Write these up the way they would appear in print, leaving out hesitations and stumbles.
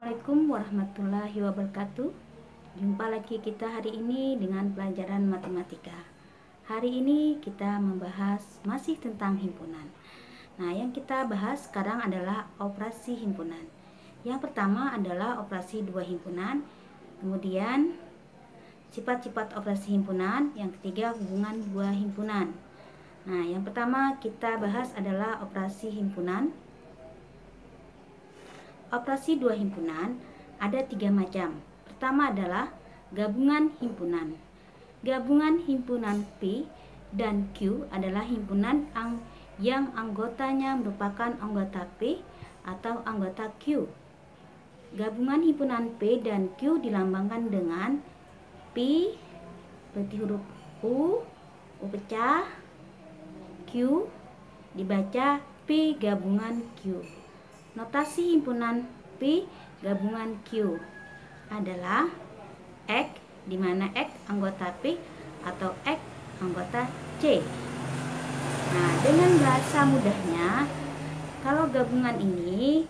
Assalamualaikum warahmatullahi wabarakatuh. Jumpa lagi kita hari ini dengan pelajaran matematika. Hari ini kita membahas masih tentang himpunan. Nah, yang kita bahas sekarang adalah operasi himpunan. Yang pertama adalah operasi dua himpunan. Kemudian sifat-sifat operasi himpunan. Yang ketiga hubungan dua himpunan. Nah, yang pertama kita bahas adalah operasi himpunan. Operasi dua himpunan ada 3 macam. Pertama adalah gabungan himpunan. Gabungan himpunan P dan Q adalah himpunan yang anggotanya merupakan anggota P atau anggota Q. Gabungan himpunan P dan Q dilambangkan dengan P seperti huruf U pecah, Q dibaca P gabungan Q. Notasi himpunan P gabungan Q adalah X, di mana X anggota P atau X anggota C. Nah, dengan bahasa mudahnya, kalau gabungan ini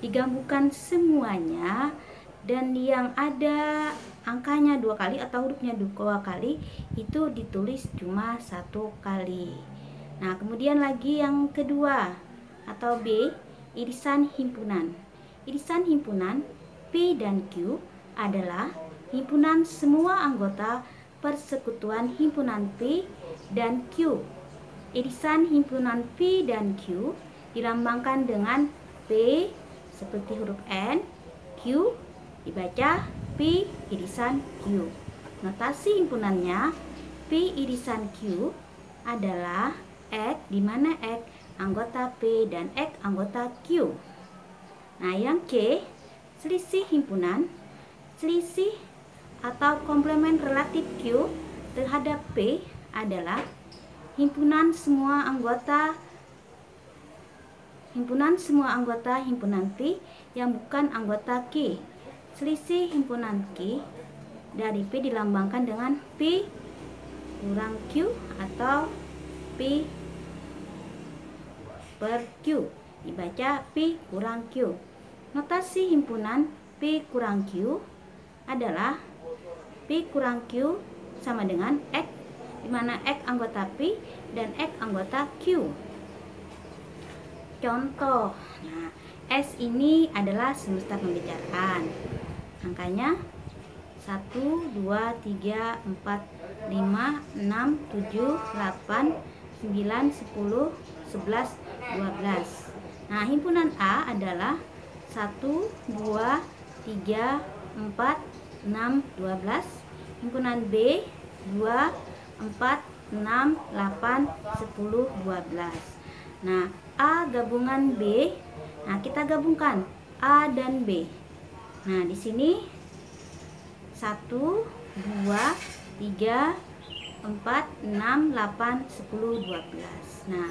digabungkan semuanya dan yang ada angkanya 2 kali atau hurufnya 2 kali, itu ditulis cuma 1 kali. Nah, kemudian lagi yang kedua atau B, irisan himpunan. Irisan himpunan P dan Q adalah himpunan semua anggota persekutuan himpunan P dan Q. Irisan himpunan P dan Q dilambangkan dengan P seperti huruf N, Q dibaca P irisan Q. Notasi himpunannya P irisan Q adalah X, di mana X anggota P dan X anggota Q. Nah, yang C, selisih himpunan. Selisih atau komplement relatif Q terhadap P adalah himpunan semua anggota himpunan P yang bukan anggota Q. Selisih himpunan Q dari P dilambangkan dengan P kurang Q atau P per Q, dibaca P kurang Q. Notasi himpunan P kurang Q adalah P kurang Q sama dengan X, di mana X anggota P dan X anggota Q. Contoh, nah, S ini adalah semesta pembicaraan. Angkanya 1, 2, 3, 4, 5, 6, 7, 8, 9, 10, 11, 12. Nah, himpunan A adalah 1, 2, 3, 4, 6, 12. Himpunan B 2, 4, 6, 8, 10, 12. Nah, A gabungan B. Nah, kita gabungkan A dan B. Nah, di sini 1, 2, 3, 4, 6, 8, 10, 12. Nah,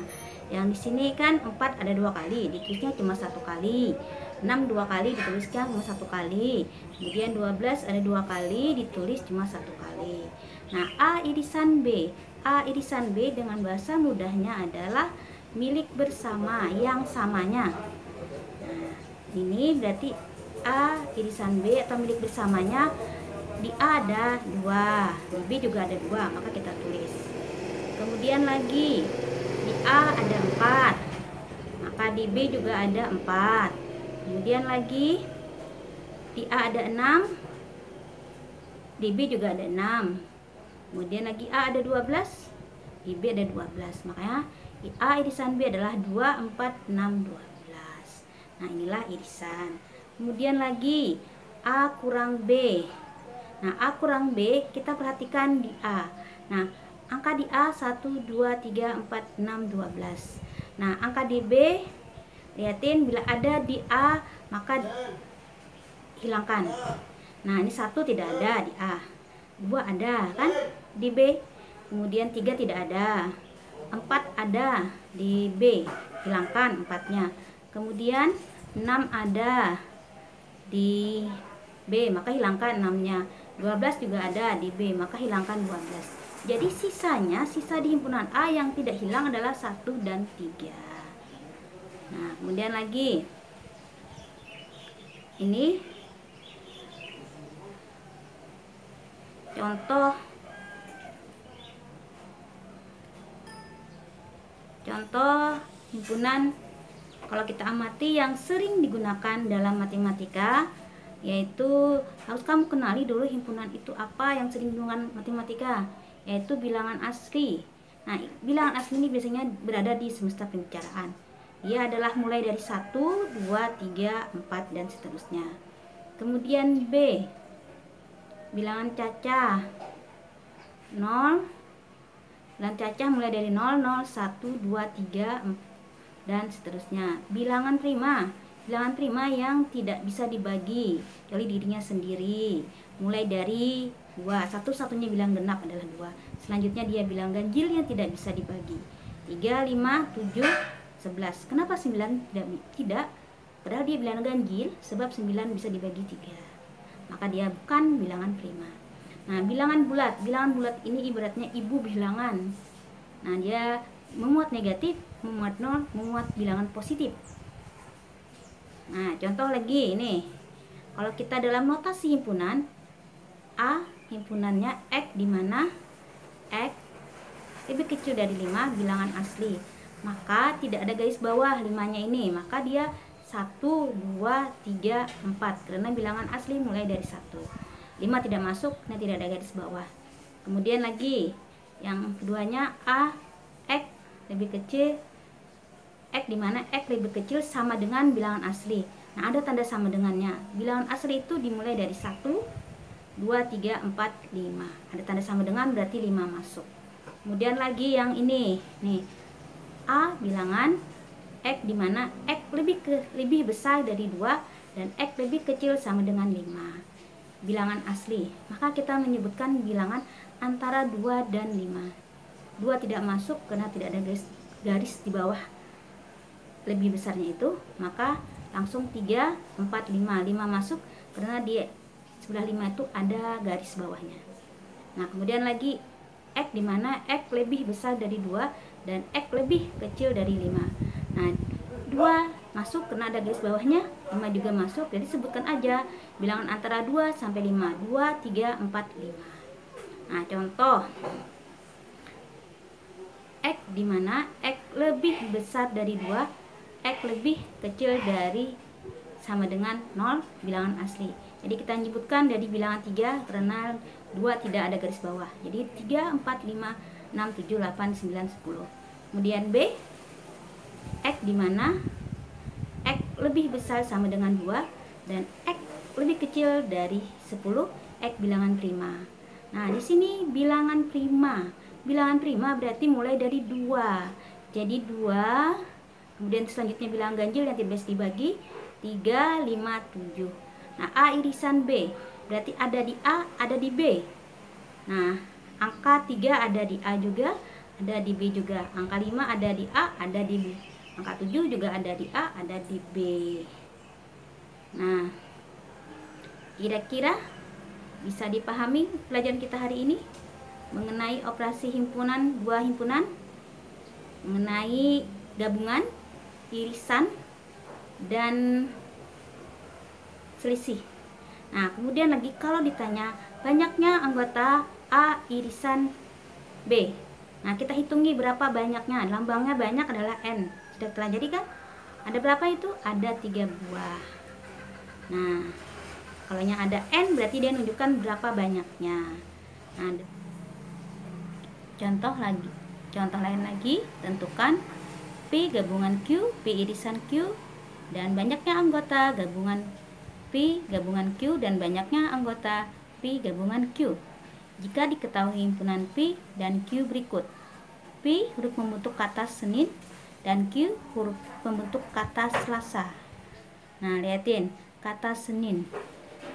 yang di sini kan 4 ada 2 kali, ditulisnya cuma 1 kali. 6 2 kali dituliskan cuma 1 kali. Kemudian 12 ada 2 kali, ditulis cuma 1 kali. Nah, A irisan B. A irisan B dengan bahasa mudahnya adalah milik bersama yang samanya. Nah, ini berarti A irisan B atau milik bersamanya. Di A ada 2, di B juga ada 2, maka kita tulis. Kemudian lagi di A ada 4, maka di B juga ada 4. Kemudian lagi di A ada 6, di B juga ada 6. Kemudian lagi A ada 12, di B ada 12. Makanya di A irisan B adalah 2, 4, 6, 12. Nah, inilah irisan. Kemudian lagi A kurang B. Nah, A kurang B kita perhatikan di A. Nah, angka di A 1, 2, 3, 4, 6, 12. Nah, angka di B, lihatin bila ada di A maka hilangkan. Nah, ini 1 tidak ada di A, 2 ada kan di B. Kemudian 3 tidak ada, 4 ada di B, hilangkan 4-nya. Kemudian 6 ada di B, maka hilangkan 6-nya. 12 juga ada di B, maka hilangkan 12. Jadi sisa di himpunan A yang tidak hilang adalah 1 dan 3. Nah, kemudian lagi ini contoh himpunan kalau kita amati yang sering digunakan dalam matematika, yaitu harus kamu kenali dulu himpunan itu apa yang sering digunakan matematika, yaitu bilangan asli. Nah, bilangan asli ini biasanya berada di semesta pembicaraan. Dia adalah mulai dari 1, 2, 3, 4 dan seterusnya. Kemudian B, bilangan cacah 0. Bilangan cacah mulai dari 0, 0, 1, 2, 3, 4 dan seterusnya. Bilangan prima yang tidak bisa dibagi kecuali dirinya sendiri, mulai dari 2. Satu-satunya bilangan genap adalah 2. Selanjutnya dia bilangan ganjil yang tidak bisa dibagi 3, 5, 7, 11. Kenapa 9 tidak? Padahal dia bilangan ganjil, sebab 9 bisa dibagi 3. Maka dia bukan bilangan prima. Nah, bilangan bulat ini ibaratnya ibu bilangan. Nah, dia memuat negatif, memuat nol, memuat bilangan positif. Nah, contoh lagi ini. Kalau kita dalam notasi himpunan, A himpunannya X, di mana X lebih kecil dari 5, bilangan asli. Maka tidak ada garis bawah 5-nya ini. Maka dia 1, 2, 3, 4. Karena bilangan asli mulai dari 1. 5 tidak masuk, karena tidak ada garis bawah. Kemudian lagi, yang keduanya A, X lebih kecil, X di mana X lebih kecil sama dengan bilangan asli. Nah, ada tanda sama dengannya. Bilangan asli itu dimulai dari 1, 2, 3, 4, 5. Ada tanda sama dengan, berarti 5 masuk. Kemudian lagi yang ini, nih, A bilangan X di mana X lebih besar dari 2 dan X lebih kecil sama dengan 5. Bilangan asli. Maka kita menyebutkan bilangan antara 2 dan 5. 2 tidak masuk karena tidak ada garis di bawah lebih besarnya itu, maka langsung 3, 4, 5. 5 masuk karena di sebelah 5 itu ada garis bawahnya. Nah, kemudian lagi X di mana X lebih besar dari 2 dan X lebih kecil dari 5. Nah, 2 masuk karena ada garis bawahnya, 5 juga masuk, jadi sebutkan aja bilangan antara 2 sampai 5. 2, 3, 4, 5. Nah, contoh X di mana X lebih besar dari 2, X lebih kecil dari sama dengan 0, bilangan asli. Jadi kita menyebutkan dari bilangan 3 karena 2 tidak ada garis bawah. Jadi 3, 4, 5, 6, 7, 8, 9, 10. Kemudian B, X di mana X lebih besar sama dengan 2 dan X lebih kecil dari 10, X bilangan prima. Nah, di sini bilangan prima. Bilangan prima berarti mulai dari 2. Jadi 2, kemudian selanjutnya bilangan ganjil yang tidak bisa dibagi 3, 5, 7. Nah, A irisan B berarti ada di A, ada di B. Nah, angka 3 ada di A juga, ada di B juga. Angka 5 ada di A, ada di B. Angka 7 juga ada di A, ada di B. Nah, kira-kira bisa dipahami pelajaran kita hari ini mengenai operasi himpunan, buah himpunan, mengenai gabungan, irisan, dan selisih. Nah, kemudian lagi kalau ditanya banyaknya anggota A irisan B. Nah, kita hitungi berapa banyaknya. Lambangnya banyak adalah N. Sudah pelajari kan? Ada berapa itu? Ada 3 buah. Nah, kalau yang ada N berarti dia menunjukkan berapa banyaknya. Nah, contoh lain lagi, tentukan P gabungan Q, P irisan Q, dan banyaknya anggota gabungan P gabungan Q dan banyaknya anggota P gabungan Q. Jika diketahui himpunan P dan Q berikut. P huruf pembentuk kata Senin dan Q huruf pembentuk kata Selasa. Nah, lihatin kata Senin.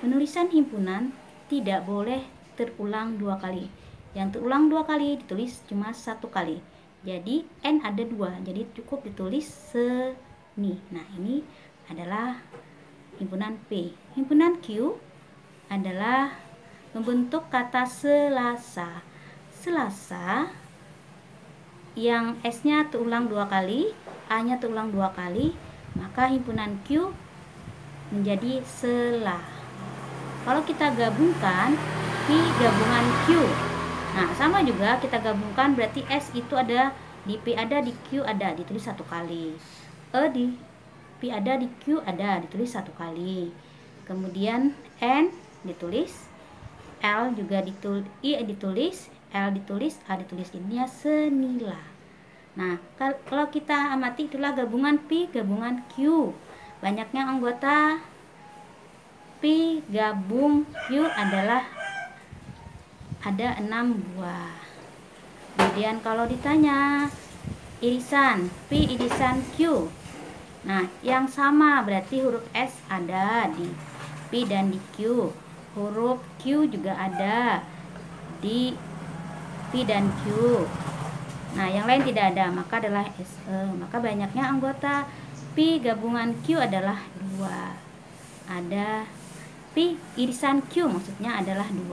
Penulisan himpunan tidak boleh terulang 2 kali. Yang terulang 2 kali ditulis cuma 1 kali. Jadi N ada 2, jadi cukup ditulis Seni. Nah, ini adalah himpunan P. Himpunan Q adalah membentuk kata Selasa. Selasa yang S-nya terulang 2 kali, A-nya terulang 2 kali, maka himpunan Q menjadi Sela. Kalau kita gabungkan P gabungan Q. Nah, sama juga kita gabungkan, berarti S itu ada di P ada, di Q ada, ditulis satu kali. E di P ada, di Q ada, ditulis satu kali. Kemudian N ditulis, L juga ditulis, I ditulis, L ditulis, A ditulis. Ininya senila. Nah, kalau kita amati itulah gabungan P gabungan Q. Banyaknya anggota P gabung Q adalah ada 6 buah. Kemudian kalau ditanya irisan P irisan Q, nah yang sama berarti huruf S ada di P dan di Q, huruf Q juga ada di P dan Q. Nah yang lain tidak ada, maka adalah SE. Maka banyaknya anggota P gabungan Q adalah 2. Ada P irisan Q maksudnya adalah 2.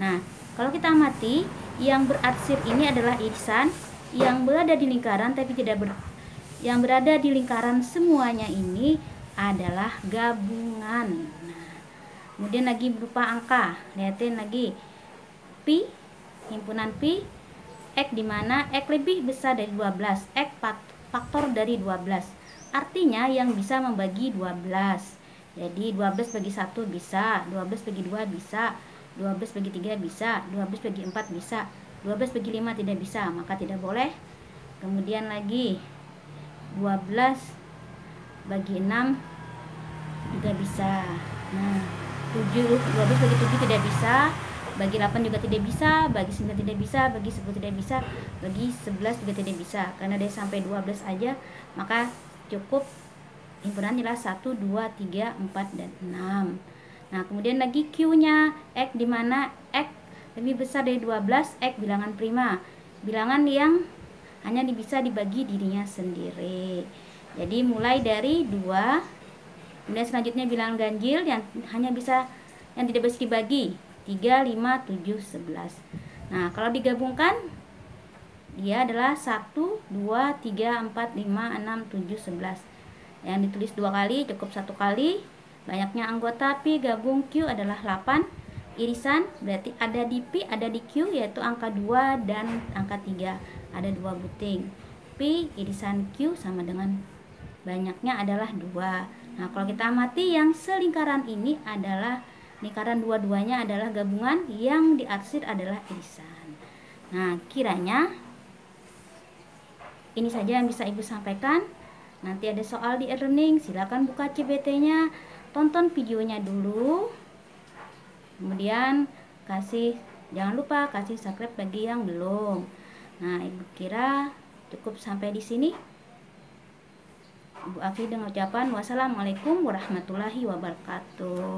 Nah, kalau kita amati, yang berarsir ini adalah irisan yang berada di lingkaran tapi tidak yang berada di lingkaran semuanya ini adalah gabungan. Nah, kemudian lagi berupa angka. Lihatin lagi. P himpunan P X di mana X lebih besar dari 12, X faktor dari 12. Artinya yang bisa membagi 12. Jadi 12 bagi 1 bisa, 12 bagi 2 bisa, 12 bagi 3 bisa, 12 bagi 4 bisa, 12 bagi 5 tidak bisa, maka tidak boleh. Kemudian lagi 12 bagi 6 juga bisa. Nah, 12 bagi 7 tidak bisa, bagi 8 juga tidak bisa, bagi 9 tidak bisa, bagi 10 tidak bisa, bagi 11 juga tidak bisa. Karena dia sampai 12 aja, maka cukup himpunan nilai 1, 2, 3, 4, dan 6. Nah, kemudian lagi Q-nya, X di mana X lebih besar dari 12, X bilangan prima. Bilangan yang hanya bisa dibagi dirinya sendiri. Jadi mulai dari 2, kemudian selanjutnya bilangan ganjil yang tidak bisa dibagi. 3, 5, 7, 11. Nah, kalau digabungkan dia adalah 1, 2, 3, 4, 5, 6, 7, 11. Yang ditulis 2 kali cukup 1 kali. Banyaknya anggota P gabung Q adalah 8. Irisan berarti ada di P, ada di Q, yaitu angka 2 dan angka 3. Ada 2 buting. P irisan Q sama dengan banyaknya adalah 2. Nah, kalau kita amati yang selingkaran ini adalah lingkaran dua-duanya adalah gabungan, yang diarsir adalah irisan. Nah, kiranya ini saja yang bisa Ibu sampaikan. Nanti ada soal di e-learning, silakan buka CBT-nya, tonton videonya dulu. Kemudian jangan lupa kasih subscribe bagi yang belum. Nah, Ibu kira cukup sampai di sini. Ibu akhiri dengan ucapan wassalamualaikum warahmatullahi wabarakatuh.